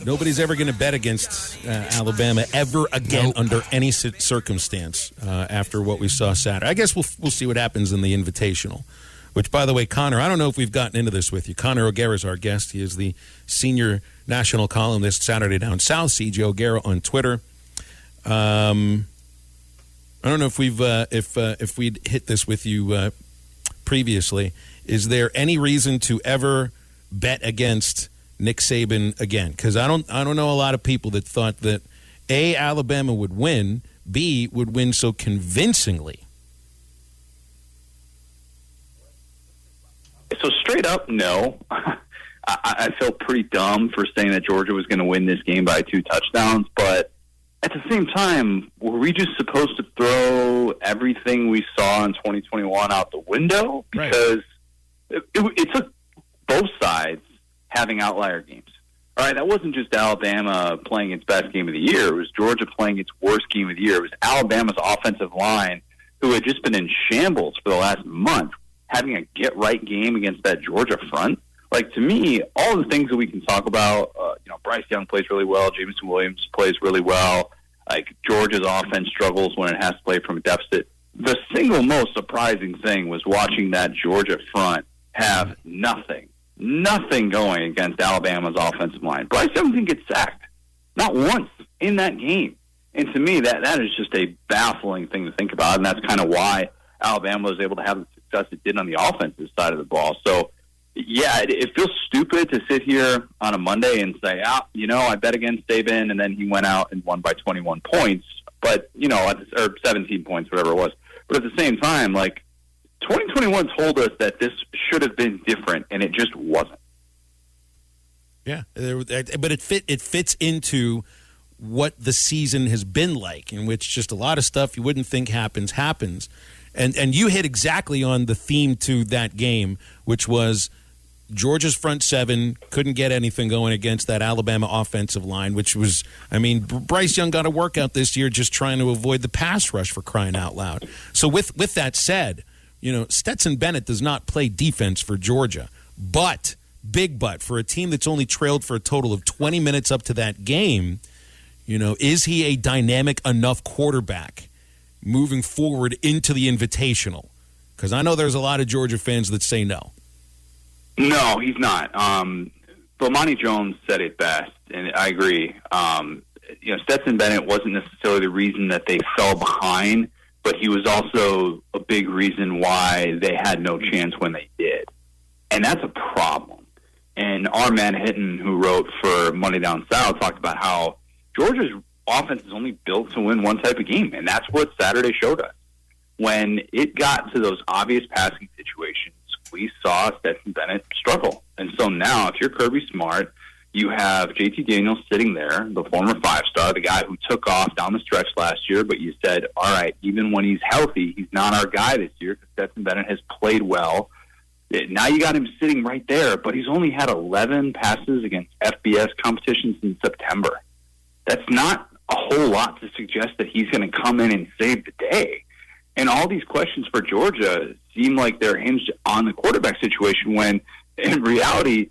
Nobody's ever going to bet against Alabama ever again under any circumstance after what we saw Saturday. I guess we'll see what happens in the Invitational, which, by the way, Connor, I don't know if we've gotten into this with you. Connor O'Gara is our guest. He is the senior national columnist, Saturday Down South, CJ O'Gara on Twitter. I don't know if we'd hit this with you previously. Is there any reason to ever bet against Nick Saban again? Because I don't know a lot of people that thought that A, Alabama would win, B, would win so convincingly. So straight up, no. I felt pretty dumb for saying that Georgia was going to win this game by 2 touchdowns, but at the same time, were we just supposed to throw everything we saw in 2021 out the window? Because it took both sides having outlier games. All right, that wasn't just Alabama playing its best game of the year. It was Georgia playing its worst game of the year. It was Alabama's offensive line, who had just been in shambles for the last month, having a get-right game against that Georgia front. Like, to me, all the things that we can talk about, Bryce Young plays really well, Jameson Williams plays really well, like Georgia's offense struggles when it has to play from a deficit. The single most surprising thing was watching that Georgia front have nothing going against Alabama's offensive line. Bryce Young didn't get sacked, not once in that game. And to me, that is just a baffling thing to think about, and that's kind of why Alabama was able to have the success it did on the offensive side of the ball. So, yeah, it feels stupid to sit here on a Monday and say, I bet against Saban, and then he went out and won by 21 points, but, or 17 points, whatever it was. But at the same time, 2021 told us that this should have been different, and it just wasn't. Yeah, but it fits into what the season has been like, in which just a lot of stuff you wouldn't think happens. And you hit exactly on the theme to that game, which was Georgia's front seven couldn't get anything going against that Alabama offensive line, which was, Bryce Young got a workout this year just trying to avoid the pass rush, for crying out loud. So with that said, Stetson Bennett does not play defense for Georgia, but for a team that's only trailed for a total of 20 minutes up to that game, is he a dynamic enough quarterback moving forward into the Invitational? Because I know there's a lot of Georgia fans that say no. No, he's not. Bomani Jones said it best, and I agree. Stetson Bennett wasn't necessarily the reason that they fell behind, but he was also a big reason why they had no chance when they did. And that's a problem. And our man Hinton, who wrote for Monday Down South, talked about how Georgia's offense is only built to win one type of game, and that's what Saturday showed us. When it got to those obvious passing situations, we saw Stetson Bennett struggle. And so now, if you're Kirby Smart, you have JT Daniels sitting there, the former 5-star, the guy who took off down the stretch last year, but you said, all right, even when he's healthy, he's not our guy this year because Stetson Bennett has played well. Now you got him sitting right there, but he's only had 11 passes against FBS competitions in September. That's not a whole lot to suggest that he's going to come in and save the day. And all these questions for Georgia seem like they're hinged on the quarterback situation when, in reality,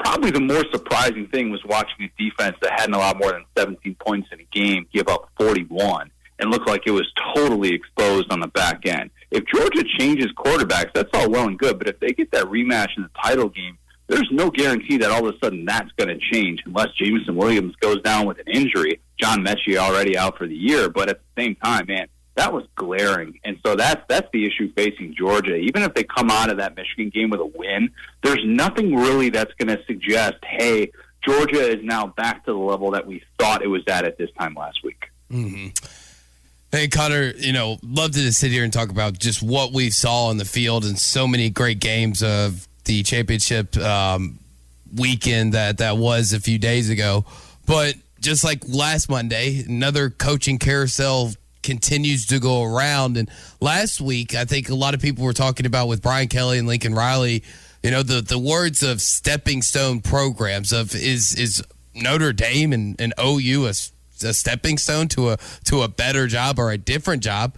probably the more surprising thing was watching a defense that hadn't allowed more than 17 points in a game give up 41 and looked like it was totally exposed on the back end. If Georgia changes quarterbacks, that's all well and good, but if they get that rematch in the title game, there's no guarantee that all of a sudden that's going to change unless Jameson Williams goes down with an injury. John Mechie already out for the year, but at the same time, man, that was glaring. And so that's the issue facing Georgia. Even if they come out of that Michigan game with a win, there's nothing really that's going to suggest, hey, Georgia is now back to the level that we thought it was at this time last week. Mm-hmm. Hey, Connor, love to just sit here and talk about just what we saw on the field and so many great games of the championship weekend that was a few days ago. But just like last Monday, another coaching carousel continues to go around. And last week, I think a lot of people were talking about with Brian Kelly and Lincoln Riley, the words of stepping stone programs of is Notre Dame and OU a stepping stone to a better job or a different job.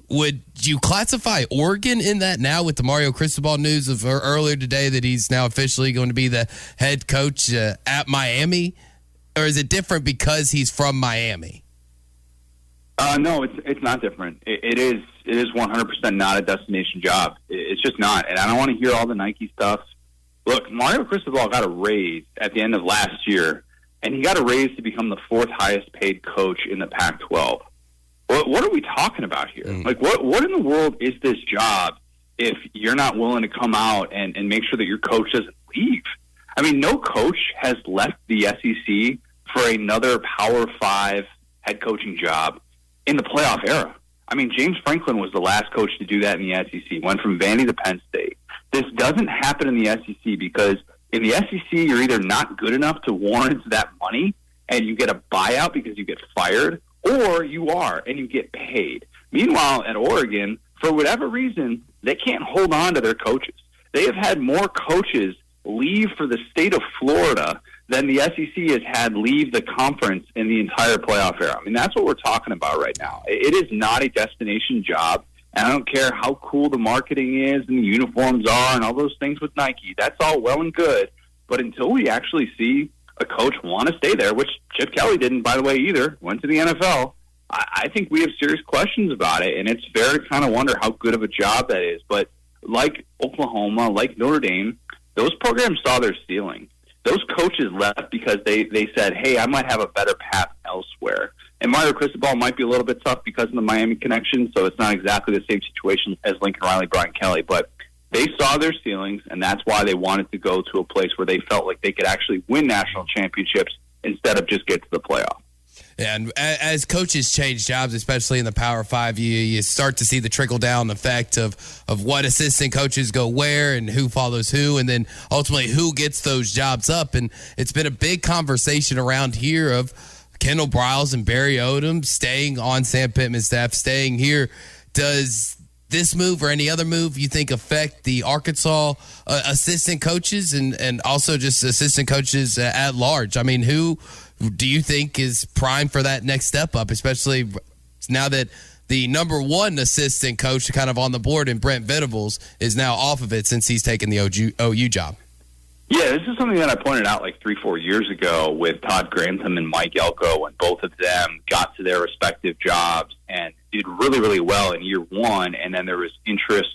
would you classify Oregon in that now with the Mario Cristobal news of earlier today that he's now officially going to be the head coach at Miami? Or is it different because he's from Miami? No, it's not different. It is 100% not a destination job. It's just not. And I don't want to hear all the Nike stuff. Look, Mario Cristobal got a raise at the end of last year, and he got a raise to become the 4th highest paid coach in the Pac-12. What are we talking about here? Like, what in the world is this job if you're not willing to come out and make sure that your coach doesn't leave? I mean, no coach has left the SEC for another Power 5 head coaching job in the playoff era. I mean, James Franklin was the last coach to do that in the SEC, went from Vandy to Penn State. This doesn't happen in the SEC because in the SEC, you're either not good enough to warrant that money and you get a buyout because you get fired, or you are and you get paid. Meanwhile, at Oregon, for whatever reason, they can't hold on to their coaches. They have had more coaches leave for the state of Florida than the SEC has had leave the conference in the entire playoff era. I mean, that's what we're talking about right now. It is not a destination job, and I don't care how cool the marketing is and the uniforms are and all those things with Nike. That's all well and good, but until we actually see a coach want to stay there, which Chip Kelly didn't, by the way, either, went to the NFL, I think we have serious questions about it, and it's fair to kind of wonder how good of a job that is. But like Oklahoma, like Notre Dame, those programs saw their ceiling. Those coaches left because they said, hey, I might have a better path elsewhere. And Mario Cristobal might be a little bit tough because of the Miami connection, so it's not exactly the same situation as Lincoln Riley, Brian Kelly. But they saw their ceilings, and that's why they wanted to go to a place where they felt like they could actually win national championships instead of just get to the playoff. And as coaches change jobs, especially in the Power 5, you start to see the trickle-down effect of what assistant coaches go where and who follows who, and then ultimately who gets those jobs up. And it's been a big conversation around here of Kendall Briles and Barry Odom staying on Sam Pittman's staff, staying here. Does this move or any other move you think affect the Arkansas assistant coaches and also just assistant coaches at large? I mean, who do you think is primed for that next step up, especially now that the number one assistant coach kind of on the board in Brent Venables is now off of it since he's taken the OU job? Yeah, this is something that I pointed out like 3-4 years ago with Todd Grantham and Mike Elko, when both of them got to their respective jobs and did really, really well in year one, and then there was interest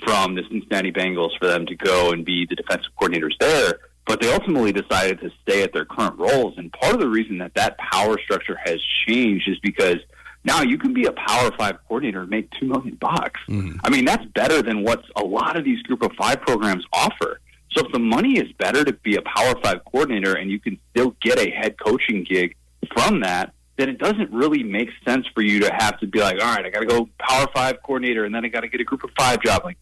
from the Cincinnati Bengals for them to go and be the defensive coordinators there. But they ultimately decided to stay at their current roles. And part of the reason that power structure has changed is because now you can be a Power 5 coordinator and make $2 million. Mm-hmm. I mean, that's better than what a lot of these Group of 5 programs offer. So if the money is better to be a Power 5 coordinator and you can still get a head coaching gig from that, then it doesn't really make sense for you to have to be like, all right, I got to go Power 5 coordinator and then I got to get a Group of 5 job. Like,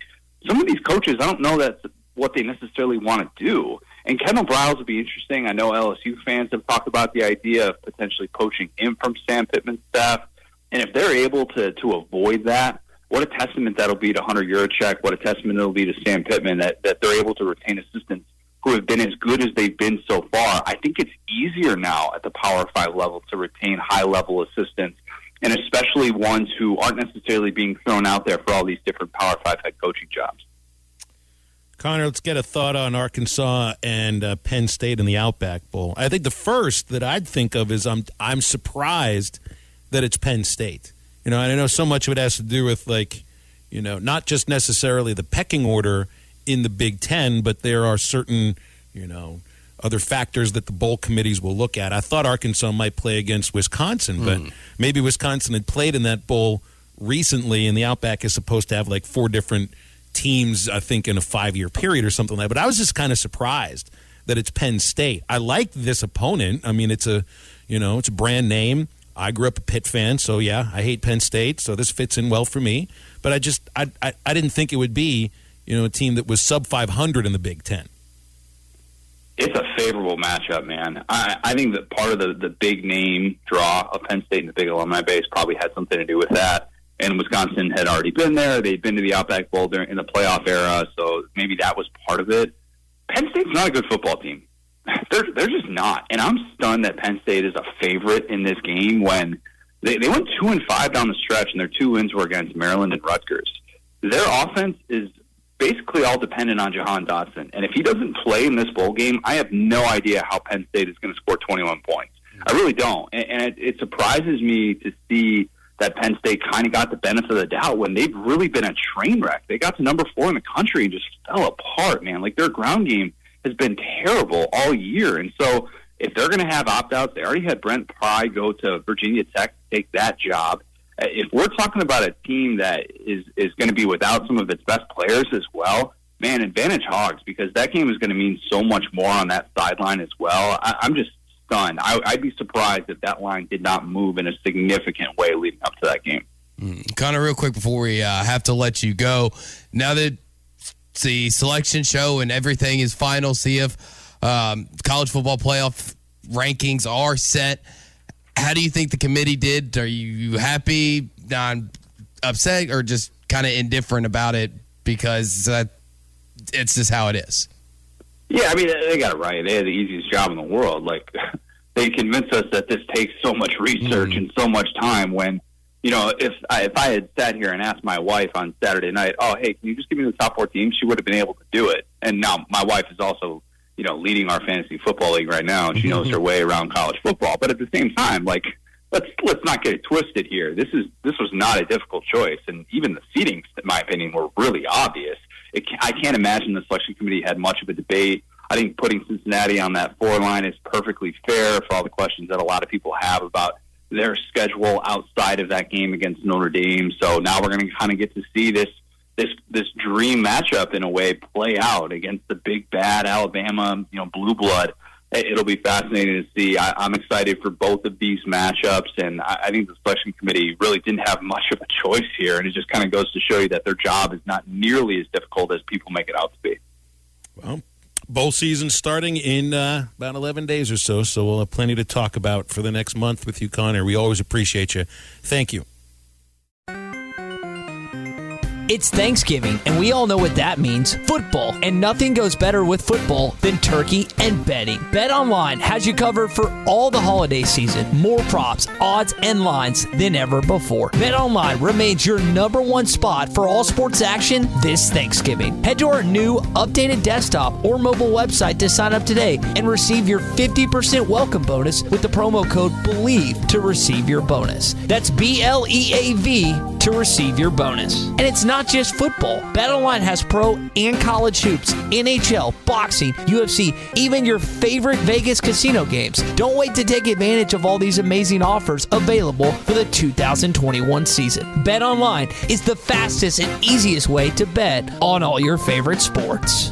some of these coaches, I don't know that's what they necessarily want to do. And Kendall Briles would be interesting. I know LSU fans have talked about the idea of potentially poaching him from Sam Pittman's staff. And if they're able to avoid that, what a testament that'll be to Hunter Yurachek, what a testament it'll be to Sam Pittman that they're able to retain assistants who have been as good as they've been so far. I think it's easier now at the Power 5 level to retain high-level assistants, and especially ones who aren't necessarily being thrown out there for all these different Power 5 head coaching jobs. Connor, let's get a thought on Arkansas and Penn State in the Outback Bowl. I think the first that I'd think of is I'm surprised that it's Penn State. You know, and I know so much of it has to do with, like, you know, not just necessarily the pecking order in the Big Ten, but there are certain, you know, other factors that the bowl committees will look at. I thought Arkansas might play against Wisconsin, but maybe Wisconsin had played in that bowl recently, and the Outback is supposed to have like 4 different teams, I think, in a 5-year period or something like that. But I was just kind of surprised that it's Penn State. I like this opponent. I mean, it's a brand name. I grew up a Pitt fan, so yeah, I hate Penn State, so this fits in well for me. But I didn't think it would be, you know, a team that was sub 500 in the Big Ten. It's a favorable matchup, man. I think that part of the big name draw of Penn State and the big alumni base probably had something to do with that. And Wisconsin had already been there. They'd been to the Outback Bowl in the playoff era, so maybe that was part of it. Penn State's not a good football team. They're just not. And I'm stunned that Penn State is a favorite in this game when They went 2-5 down the stretch, and their 2 wins were against Maryland and Rutgers. Their offense is basically all dependent on Jahan Dotson. And if he doesn't play in this bowl game, I have no idea how Penn State is going to score 21 points. I really don't. And it surprises me to see that Penn State kind of got the benefit of the doubt when they've really been a train wreck. They got to number 4 in the country and just fell apart, man. Like, their ground game has been terrible all year. And so if they're going to have opt-outs, they already had Brent Pry go to Virginia Tech to take that job. If we're talking about a team that is going to be without some of its best players as well, man, advantage Hogs, because that game is going to mean so much more on that sideline as well. I'm just stunned. I'd be surprised if that line did not move in a significant way leading up to that game. Connor, real quick before we have to let you go, now that the selection show and everything is final, see if college football playoff rankings are set. How do you think the committee did? Are you happy, upset, or just kind of indifferent about it because it's just how it is? Yeah, I mean, they got it right. They had the easiest job in the world. Like, they convinced us that this takes so much research and so much time when, you know, if I had sat here and asked my wife on Saturday night, oh, hey, can you just give me the top 4 teams? She would have been able to do it. And now my wife is also, you know, leading our fantasy football league right now, and she knows her way around college football. But at the same time, like, let's not get it twisted here. This was not a difficult choice, and even the seedings, in my opinion, were really obvious. I can't imagine the selection committee had much of a debate. I think putting Cincinnati on that 4 line is perfectly fair for all the questions that a lot of people have about their schedule outside of that game against Notre Dame. So now we're going to kind of get to see this dream matchup in a way play out against the big bad Alabama, you know, blue blood. It'll be fascinating to see. I'm excited for both of these matchups, and I think the selection committee really didn't have much of a choice here, and it just kind of goes to show you that their job is not nearly as difficult as people make it out to be. Well, bowl season starting in about 11 days or so we'll have plenty to talk about for the next month with you, Connor. We always appreciate you. Thank you. It's Thanksgiving, and we all know what that means, football. And nothing goes better with football than turkey and betting. BetOnline has you covered for all the holiday season. More props, odds, and lines than ever before. BetOnline remains your #1 spot for all sports action this Thanksgiving. Head to our new updated desktop or mobile website to sign up today and receive your 50% welcome bonus with the promo code BELIEVE to receive your bonus. That's BLEAV to receive your bonus. And it's not just football. BetOnline has pro and college hoops, NHL, boxing, UFC, even your favorite Vegas casino games. Don't wait to take advantage of all these amazing offers available for the 2021 season. BetOnline is the fastest and easiest way to bet on all your favorite sports.